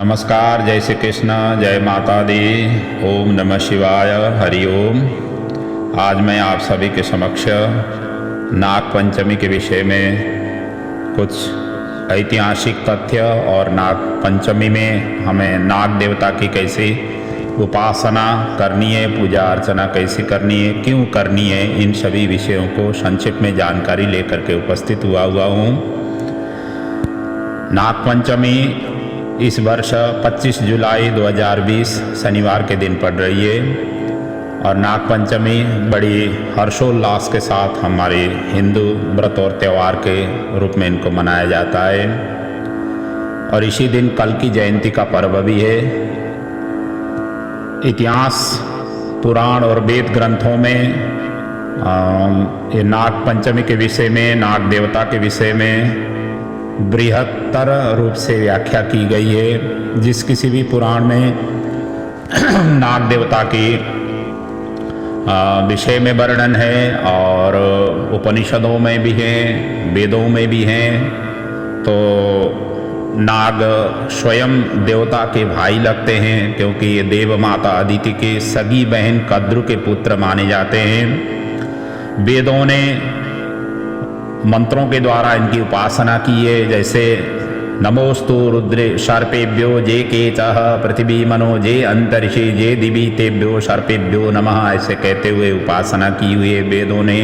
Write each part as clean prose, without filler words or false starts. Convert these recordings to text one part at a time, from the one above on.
नमस्कार, जय श्री कृष्ण, जय माता दी। ओम नमः शिवाय, हरि ओम। आज मैं आप सभी के समक्ष नाग पंचमी के विषय में कुछ ऐतिहासिक तथ्य और नाग पंचमी में हमें नाग देवता की कैसी उपासना करनी है, पूजा अर्चना कैसी करनी है, क्यों करनी है, इन सभी विषयों को संक्षिप्त में जानकारी लेकर के उपस्थित हुआ हूँ। नाग पंचमी इस वर्ष 25 जुलाई 2020 शनिवार के दिन पड़ रही है और नाग पंचमी बड़ी हर्षोल्लास के साथ हमारे हिंदू व्रत और त्यौहार के रूप में इनको मनाया जाता है। और इसी दिन कल की जयंती का पर्व भी है। इतिहास, पुराण और वेद ग्रंथों में ये नाग पंचमी के विषय में, नाग देवता के विषय में बृहत्तर रूप से व्याख्या की गई है। जिस किसी भी पुराण में नाग देवता की विषय में वर्णन है और उपनिषदों में भी है, वेदों में भी हैं, तो नाग स्वयं देवता के भाई लगते हैं, क्योंकि ये देव माता अदिति के सगी बहन कद्रु के पुत्र माने जाते हैं। वेदों ने मंत्रों के द्वारा इनकी उपासना की है, जैसे नमोस्तु रुद्रे सर्पेभ्यो जे केचः पृथ्वी मनो जे अंतरिक्षे जे दिवि तेभ्यो सर्पेभ्यो नमः, ऐसे कहते हुए उपासना की हुई है वेदों ने।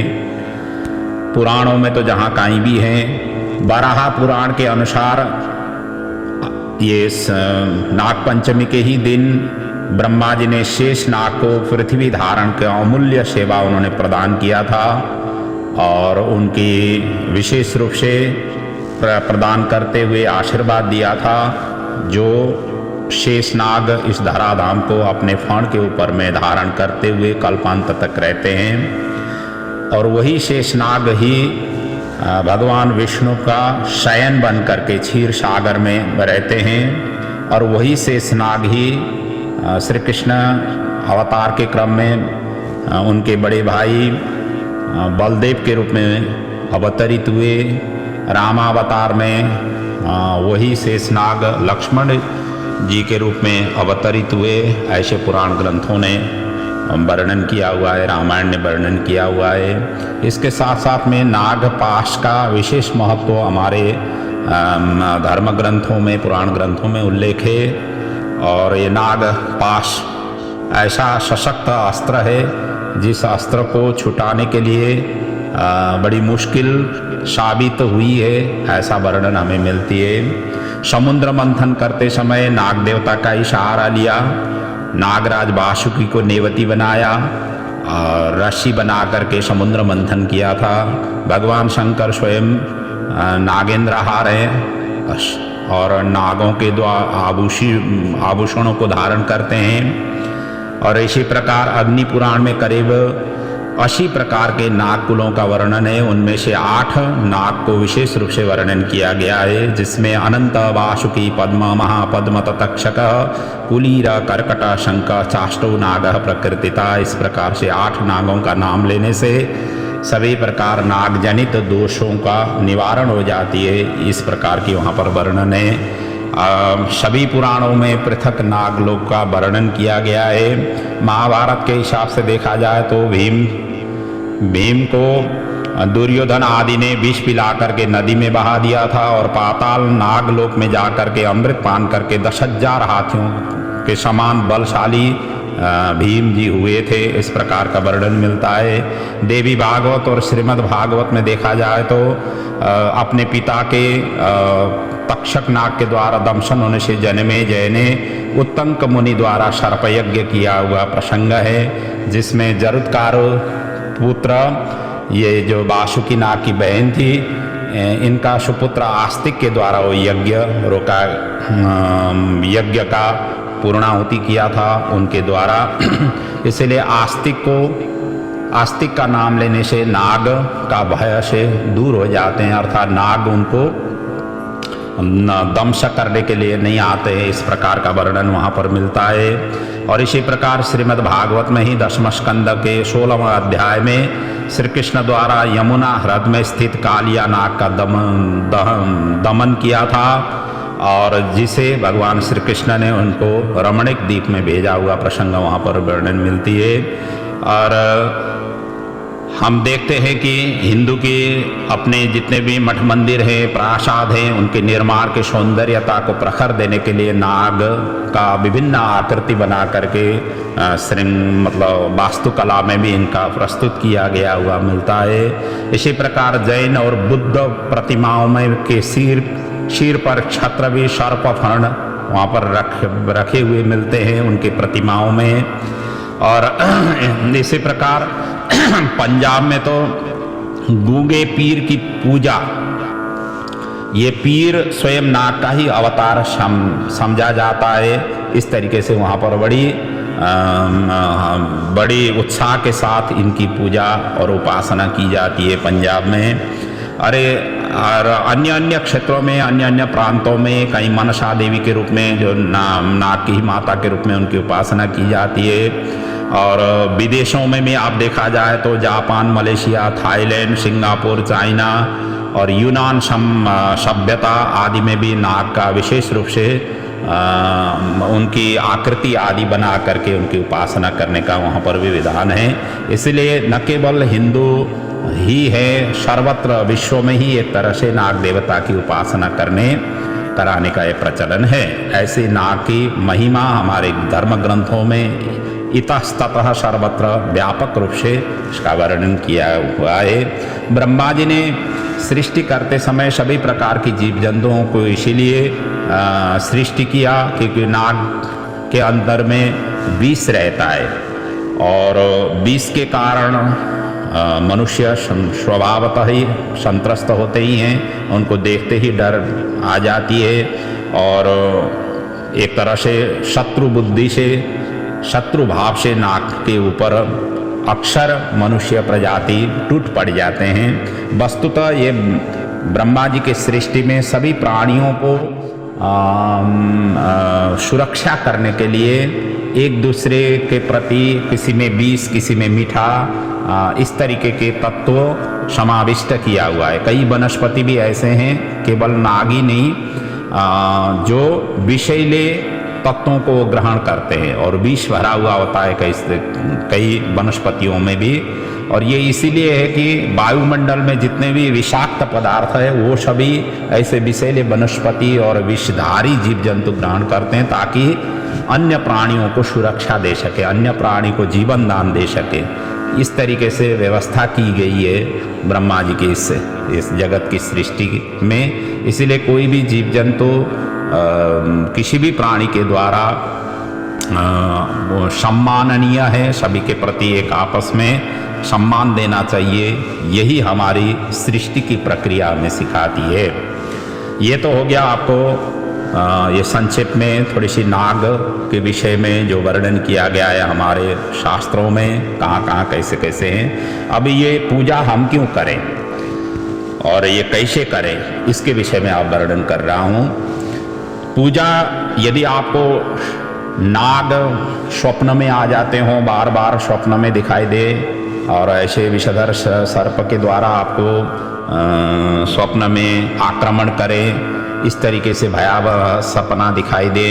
पुराणों में तो जहाँ कहीं भी हैं। वराह पुराण के अनुसार ये नाग पंचमी के ही दिन ब्रह्मा जी ने शेष नाग को पृथ्वी धारण का अमूल्य सेवा उन्होंने प्रदान किया था और उनकी विशेष रूप से प्रदान करते हुए आशीर्वाद दिया था। जो शेषनाग इस धराधाम को अपने फण के ऊपर में धारण करते हुए कल्पांत तक रहते हैं और वही शेषनाग ही भगवान विष्णु का शयन बन करके क्षीर सागर में रहते हैं और वही शेषनाग ही श्री कृष्ण अवतार के क्रम में उनके बड़े भाई बलदेव के रूप में अवतरित हुए। रामावतार में वही शेषनाग लक्ष्मण जी के रूप में अवतरित हुए, ऐसे पुराण ग्रंथों ने वर्णन किया हुआ है, रामायण ने वर्णन किया हुआ है। इसके साथ साथ में नाग पाश का विशेष महत्व हमारे धर्म ग्रंथों में, पुराण ग्रंथों में उल्लेख है। और ये नाग पाश ऐसा सशक्त अस्त्र है जिस अस्त्र को छुटाने के लिए बड़ी मुश्किल साबित हुई है, ऐसा वर्णन हमें मिलती है। समुद्र मंथन करते समय नाग देवता का ही सहारा लिया। नागराज वासुकी को नेवती बनाया और रस्सी बना करके समुद्र मंथन किया था। भगवान शंकर स्वयं नागेंद्रहार हैं और नागों के द्वारा आभूषणों को धारण करते हैं। और इसी प्रकार अग्नि पुराण में करीब 80 प्रकार के नाग कुलों का वर्णन है। उनमें से 8 नाग को विशेष रूप से वर्णन किया गया है, जिसमें अनंत, वासुकी, पद्म, महापद्म, तक्षक, कुलीर, कर्कट, शंख, चाष्टो नाग प्रकृतिता। इस प्रकार से 8 नागों का नाम लेने से सभी प्रकार नाग जनित दोषों का निवारण हो जाती है, इस प्रकार की वहाँ पर वर्णन है। सभी पुराणों में पृथक नागलोक का वर्णन किया गया है। महाभारत के हिसाब से देखा जाए तो भीम को दुर्योधन आदि ने विष पिला करके नदी में बहा दिया था और पाताल नागलोक में जा करके अमृत पान करके 10,000 हाथियों के समान बलशाली भीम जी हुए थे, इस प्रकार का वर्णन मिलता है। देवी भागवत और श्रीमद् भागवत में देखा जाए तो अपने पिता के तक्षक नाग के द्वारा दंशन होने से जन्मेजय ने उत्तंक मुनि द्वारा सर्पयज्ञ किया हुआ प्रसंग है, जिसमें जरुत्कार पुत्र ये जो वासुकी नाग की बहन थी, इनका सुपुत्र आस्तिक के द्वारा वो यज्ञ का पूर्णाहुति किया था उनके द्वारा। इसलिए आस्तिक का नाम लेने से नाग का भय से दूर हो जाते हैं, अर्थात नाग उनको दंश करने के लिए नहीं आते हैं, इस प्रकार का वर्णन वहाँ पर मिलता है। और इसी प्रकार श्रीमद् भागवत में ही 10वें स्कंद के 16वें अध्याय में श्री कृष्ण द्वारा यमुना ह्रद में स्थित कालिया नाग का दमन किया था और जिसे भगवान श्री कृष्ण ने उनको रमणीक द्वीप में भेजा हुआ प्रसंग वहाँ पर वर्णन मिलती है। और हम देखते हैं कि हिंदू के अपने जितने भी मठ मंदिर हैं, प्रासाद हैं, उनके निर्माण के सौंदर्यता को प्रखर देने के लिए नाग का विभिन्न आकृति बना करके मतलब वास्तुकला में भी इनका प्रस्तुत किया गया हुआ मिलता है। इसी प्रकार जैन और बुद्ध प्रतिमाओं में के सिर पर छत्र भी सर्प फर्ण वहाँ पर रखे हुए मिलते हैं उनके प्रतिमाओं में। और इसी प्रकार पंजाब में तो गूंगे पीर की पूजा, ये पीर स्वयं नाग का ही अवतार समझा जाता है। इस तरीके से वहाँ पर बड़ी उत्साह के साथ इनकी पूजा और उपासना की जाती है पंजाब में। और अन्य क्षेत्रों में, अन्य प्रांतों में कहीं मनसा देवी के रूप में, जो नाग की माता के रूप में उनकी उपासना की जाती है। और विदेशों में भी आप देखा जाए तो Japan, Malaysia, Thailand, Singapore, China और यूनान सभ्यता आदि में भी नाग का विशेष रूप से उनकी आकृति आदि बना करके उनकी उपासना करने का वहाँ पर भी विधान है। इसलिए न केवल हिंदू ही है, सर्वत्र विश्व में ही एक तरह से नाग देवता की उपासना कराने का एक प्रचलन है। ऐसे नाग की महिमा हमारे धर्म ग्रंथों में इतस्ततः सर्वत्र व्यापक रूप से इसका वर्णन किया हुआ है। ब्रह्मा जी ने सृष्टि करते समय सभी प्रकार की जीव जंतुओं को इसीलिए सृष्टि किया क्योंकि नाग के अंदर में विष रहता है और विष के कारण मनुष्य स्वभावतः ही संत्रस्त होते ही हैं, उनको देखते ही डर आ जाती है और एक तरह से शत्रु बुद्धि से, शत्रु भाव से नाग के ऊपर अक्सर मनुष्य प्रजाति टूट पड़ जाते हैं। वस्तुतः ये ब्रह्मा जी के सृष्टि में सभी प्राणियों को सुरक्षा करने के लिए एक दूसरे के प्रति किसी में विष, किसी में मीठा, इस तरीके के तत्व समाविष्ट किया हुआ है। कई वनस्पति भी ऐसे हैं, केवल नाग ही नहीं, जो विषैले तत्वों को ग्रहण करते हैं और विष भरा हुआ होता है कई वनस्पतियों में भी। और ये इसीलिए है कि वायुमंडल में जितने भी विषाक्त पदार्थ है वो सभी ऐसे विषैले वनस्पति और विषधारी जीव जंतु ग्रहण करते हैं ताकि अन्य प्राणियों को सुरक्षा दे सके, अन्य प्राणी को जीवन दान दे सके। इस तरीके से व्यवस्था की गई है ब्रह्मा जी की इस जगत की सृष्टि में। इसीलिए कोई भी जीव जंतु किसी भी प्राणी के द्वारा वो सम्माननीय है, सभी के प्रति एक आपस में सम्मान देना चाहिए। यही हमारी सृष्टि की प्रक्रिया में सिखाती है। ये तो हो गया आपको ये संक्षेप में थोड़ी सी नाग के विषय में जो वर्णन किया गया है हमारे शास्त्रों में, कहाँ कैसे कैसे हैं। अब ये पूजा हम क्यों करें और ये कैसे करें, इसके विषय में आप वर्णन कर रहा हूँ। पूजा, यदि आपको नाग स्वप्न में आ जाते हों, बार बार स्वप्न में दिखाई दे और ऐसे विषधर सर्प के द्वारा आपको स्वप्न में आक्रमण करें, इस तरीके से भयावह सपना दिखाई दे,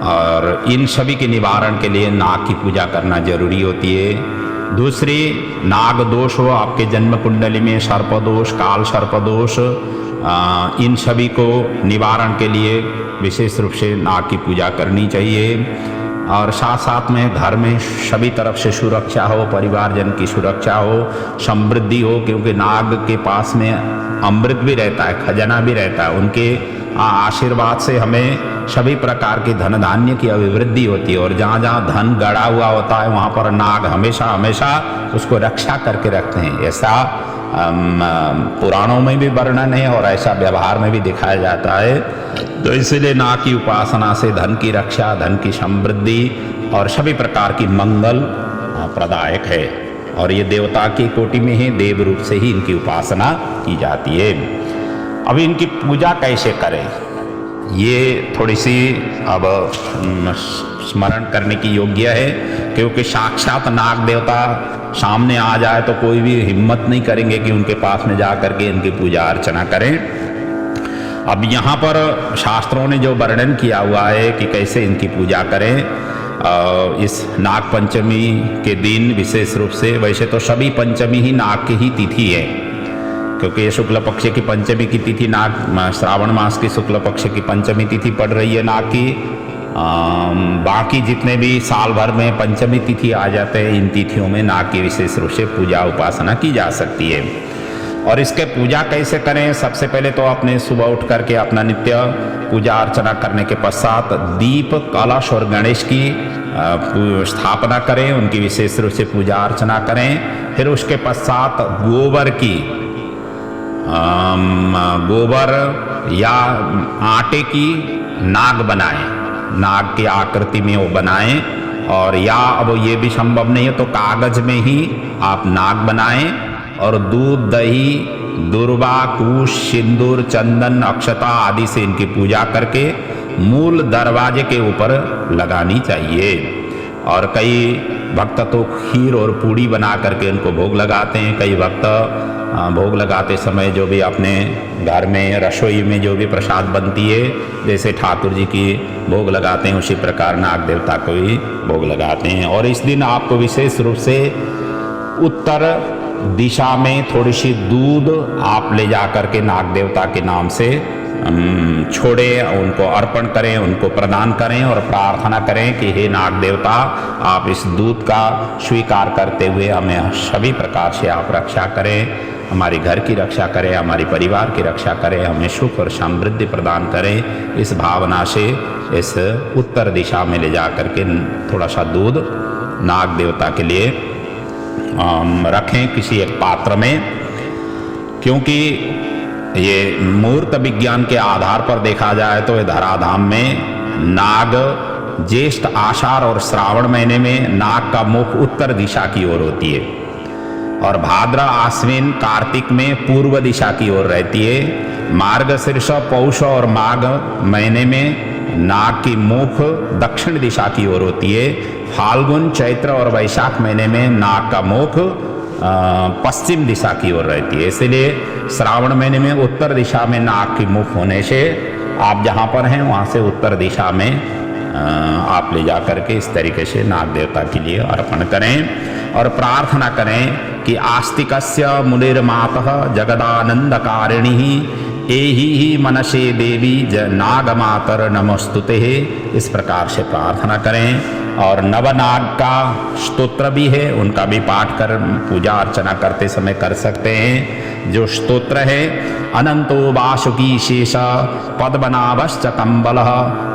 और इन सभी के निवारण के लिए नाग की पूजा करना जरूरी होती है। दूसरी, नाग दोष हो आपके जन्म कुंडली में, सर्प दोष, काल सर्प दोष, इन सभी को निवारण के लिए विशेष रूप से नाग की पूजा करनी चाहिए। और साथ साथ में घर में सभी तरफ से सुरक्षा हो, परिवारजन की सुरक्षा हो, समृद्धि हो, क्योंकि नाग के पास में अमृत भी रहता है, खजाना भी रहता है। उनके आशीर्वाद से हमें सभी प्रकार की धन धान्य की अभिवृद्धि होती है। और जहाँ जहाँ धन गड़ा हुआ होता है वहाँ पर नाग हमेशा हमेशा उसको रक्षा करके रखते हैं। ऐसा पुराणों में भी वर्णन है और ऐसा व्यवहार में भी दिखाया जाता है। तो इसलिए नाग की उपासना से धन की रक्षा, धन की समृद्धि और सभी प्रकार की मंगल प्रदायक है। और ये देवता की कोटि में ही, देव रूप से ही इनकी उपासना की जाती है। अब इनकी पूजा कैसे करें, ये थोड़ी सी अब स्मरण करने की योग्य है, क्योंकि साक्षात नाग देवता सामने आ जाए तो कोई भी हिम्मत नहीं करेंगे कि उनके पास में जा करके इनकी पूजा अर्चना करें। अब यहाँ पर शास्त्रों ने जो वर्णन किया हुआ है कि कैसे इनकी पूजा करें, इस नाग पंचमी के दिन विशेष रूप से, वैसे तो सभी पंचमी ही नाग की ही तिथि है, क्योंकि ये शुक्ल पक्ष की पंचमी की तिथि नाग, श्रावण मास की शुक्ल पक्ष की पंचमी तिथि पड़ रही है नाग की। बाकी जितने भी साल भर में पंचमी तिथि आ जाते हैं, इन तिथियों में नाग की विशेष रूप से पूजा उपासना की जा सकती है। और इसके पूजा कैसे करें? सबसे पहले तो अपने सुबह उठ करके अपना नित्य पूजा अर्चना करने के पश्चात दीप, कलश और गणेश की स्थापना करें, उनकी विशेष रूप से पूजा अर्चना करें। फिर उसके पश्चात गोबर या आटे की नाग बनाएं, नाग की आकृति में वो बनाएं, और या अब ये भी संभव नहीं है तो कागज में ही आप नाग बनाएं और दूध, दही, दुर्वा, कुश, सिंदूर, चंदन, अक्षता आदि से इनकी पूजा करके मूल दरवाजे के ऊपर लगानी चाहिए। और कई भक्त तो खीर और पूड़ी बना करके उनको भोग लगाते हैं। कई भक्त भोग लगाते समय जो भी अपने घर में रसोई में जो भी प्रसाद बनती है, जैसे ठाकुर जी की भोग लगाते हैं, उसी प्रकार नाग देवता को भी भोग लगाते हैं। और इस दिन आपको विशेष रूप से उत्तर दिशा में थोड़ी सी दूध आप ले जा करके नाग देवता के नाम से छोड़े, उनको अर्पण करें, उनको प्रदान करें और प्रार्थना करें कि हे नाग देवता, आप इस दूध का स्वीकार करते हुए हमें सभी प्रकार से आप रक्षा करें, हमारे घर की रक्षा करें, हमारे परिवार की रक्षा करें, हमें सुख और समृद्धि प्रदान करें। इस भावना से इस उत्तर दिशा में ले जा करके थोड़ा सा दूध नाग देवता के लिए रखें किसी एक पात्र में, क्योंकि ये मूर्त विज्ञान के आधार पर देखा जाए तो धराधाम में नाग ज्येष्ठ, आषाढ़ और श्रावण महीने में नाग का मुख उत्तर दिशा की ओर होती है, और भाद्र, आश्विन, कार्तिक में पूर्व दिशा की ओर रहती है। मार्गशीर्ष, पौष और माघ महीने में नाग की मुख दक्षिण दिशा की ओर होती है। फाल्गुन, चैत्र और वैशाख महीने में नाग का मुख पश्चिम दिशा की ओर रहती है। इसलिए श्रावण महीने में उत्तर दिशा में नाग की मुख होने से आप जहाँ पर हैं वहाँ से उत्तर दिशा में आप ले जा करके इस तरीके से नाग देवता के लिए अर्पण करें और प्रार्थना करें कि आस्तिकस्य मुनिर्मातः जगदानंदकारिणी एहि ही मनसे देवी नागमातर नमस्तुते। इस प्रकार से प्रार्थना करें। और नवनाग का स्तोत्र भी है, उनका भी पाठ कर पूजा अर्चना करते समय कर सकते हैं। जो स्तोत्र है, अनंतो वासुकी शेष पद्मनाभश्च कंबलः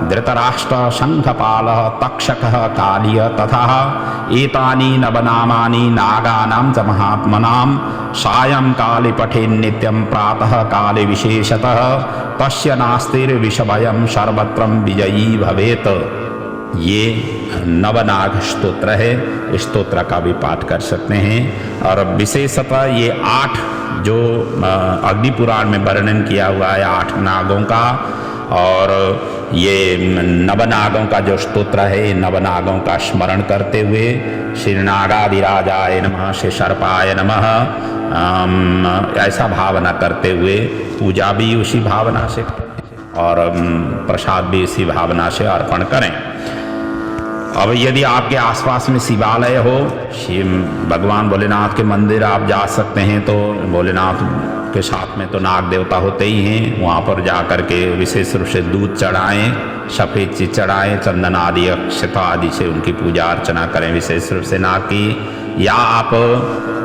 धृतराष्ट्र शंखपालः तक्षकः कालिय तथा एतानि नवनामानि नागानां च महात्मनां सायं काले पठेन् नित्यं प्रातः काले विशेषतः तस्य नास्तिर्विषभयं सर्वत्र विजयी भवेत्। ये नवनाग स्तोत्र है, इस स्तोत्र का भी पाठ कर सकते हैं। और विशेषतः ये 8 जो अग्नि पुराण में वर्णन किया हुआ है 8 नागों का, और ये नवनागों का जो स्तोत्र है, नवनागों का स्मरण करते हुए श्री नागाधिराजाय नमः, श्री सर्पाय नमः, ऐसा भावना करते हुए पूजा भी उसी भावना से और प्रसाद भी इसी भावना से अर्पण करें। अब यदि आपके आसपास में शिवालय हो, शिव भगवान भोलेनाथ के मंदिर आप जा सकते हैं, तो भोलेनाथ के साथ में तो नाग देवता होते ही हैं, वहाँ पर जा कर के विशेष रूप से दूध चढ़ाएं, सफ़ेद चीज चढ़ाएं, चंदन आदि अक्षता आदि से उनकी पूजा अर्चना करें विशेष रूप से नाग की। या आप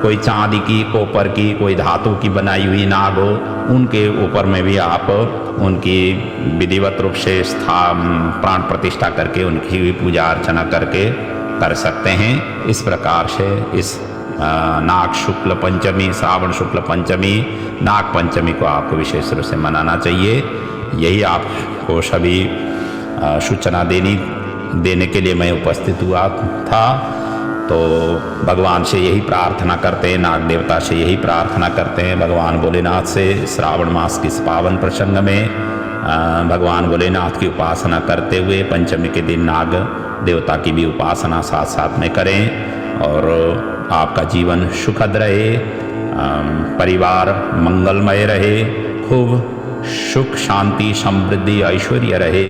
कोई चांदी की, कॉपर की, कोई धातु की बनाई हुई नाग हो, उनके ऊपर में भी आप उनकी विधिवत रूप से प्राण प्रतिष्ठा करके उनकी भी पूजा अर्चना करके कर सकते हैं। इस प्रकार से इस नाग शुक्ल पंचमी, श्रावण शुक्ल पंचमी, नाग पंचमी को आपको विशेष रूप से मनाना चाहिए। यही आपको सभी सूचना देने के लिए मैं उपस्थित हुआ था। तो भगवान से यही प्रार्थना करते हैं, नाग देवता से यही प्रार्थना करते हैं, भगवान भोलेनाथ से श्रावण मास के इस पावन प्रसंग में भगवान भोलेनाथ की उपासना करते हुए पंचमी के दिन नाग देवता की भी उपासना साथ साथ में करें और आपका जीवन सुखद रहे, परिवार मंगलमय रहे, खूब सुख शांति समृद्धि ऐश्वर्य रहे।